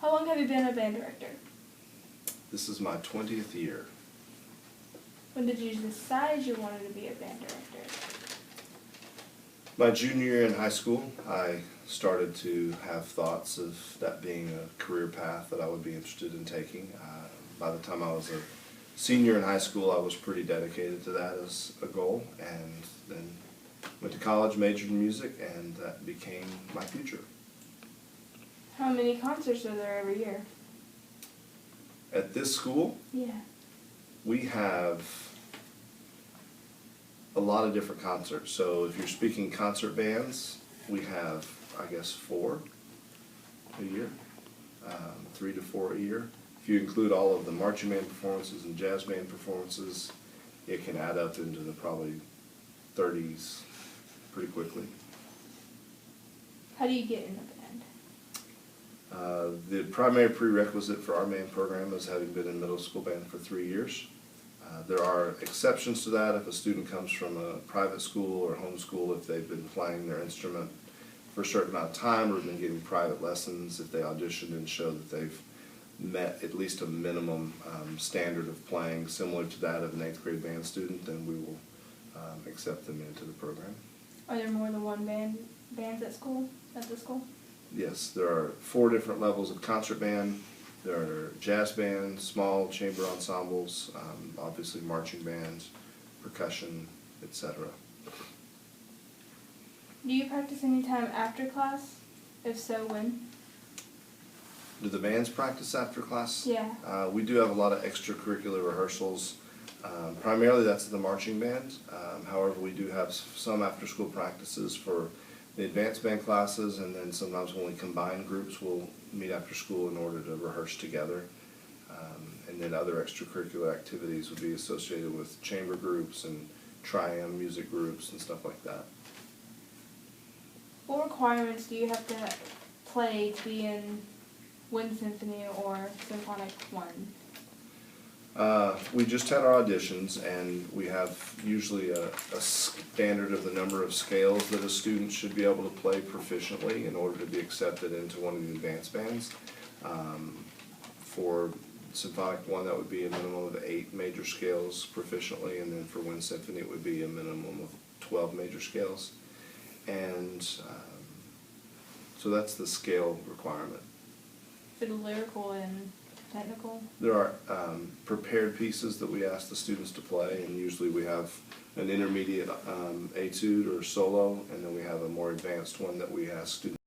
How long have you been a band director? This is my 20th year. When did you decide you wanted to be a band director? My junior year in high school, I started to have thoughts of that being a career path that I would be interested in taking. By the time I was a senior in high school, I was pretty dedicated to that as a goal, and then went to college, majored in music, and that became my future. How many concerts are there every year? At this school, Yeah. we have a lot of different concerts. So if you're speaking concert bands, we have, I guess, 4 a year, 3 to 4 a year. If you include all of the marching band performances and jazz band performances, it can add up into the probably 30s pretty quickly. How do you get in a band? The primary prerequisite for our band program is having been in middle school band for 3 years. There are exceptions to that if a student comes from a private school or home school, if they've been playing their instrument for a certain amount of time or been getting private lessons, if they audition and show that they've met at least a minimum standard of playing similar to that of an 8th grade band student, then we will accept them into the program. Are there more than one bands at the school? Yes, there are 4 different levels of concert band. There are jazz bands, small chamber ensembles, obviously marching bands, percussion, etc. Do you practice any time after class? If so, when? Do the bands practice after class? Yeah. We do have a lot of extracurricular rehearsals. Primarily that's the marching band. However, we do have some after-school practices for the advanced band classes, and then sometimes when we combine groups, we'll meet after school in order to rehearse together. And then other extracurricular activities would be associated with chamber groups and triam music groups and stuff like that. What requirements do you have to play to be in Wind Symphony or Symphonic 1? We just had our auditions, and we have usually a standard of the number of scales that a student should be able to play proficiently in order to be accepted into one of the advanced bands. For Symphonic 1, that would be a minimum of 8 major scales proficiently, and then for Wind Symphony, it would be a minimum of 12 major scales. And so that's the scale requirement. For the lyrical and technical? There are prepared pieces that we ask the students to play, and usually we have an intermediate etude or solo, and then we have a more advanced one that we ask students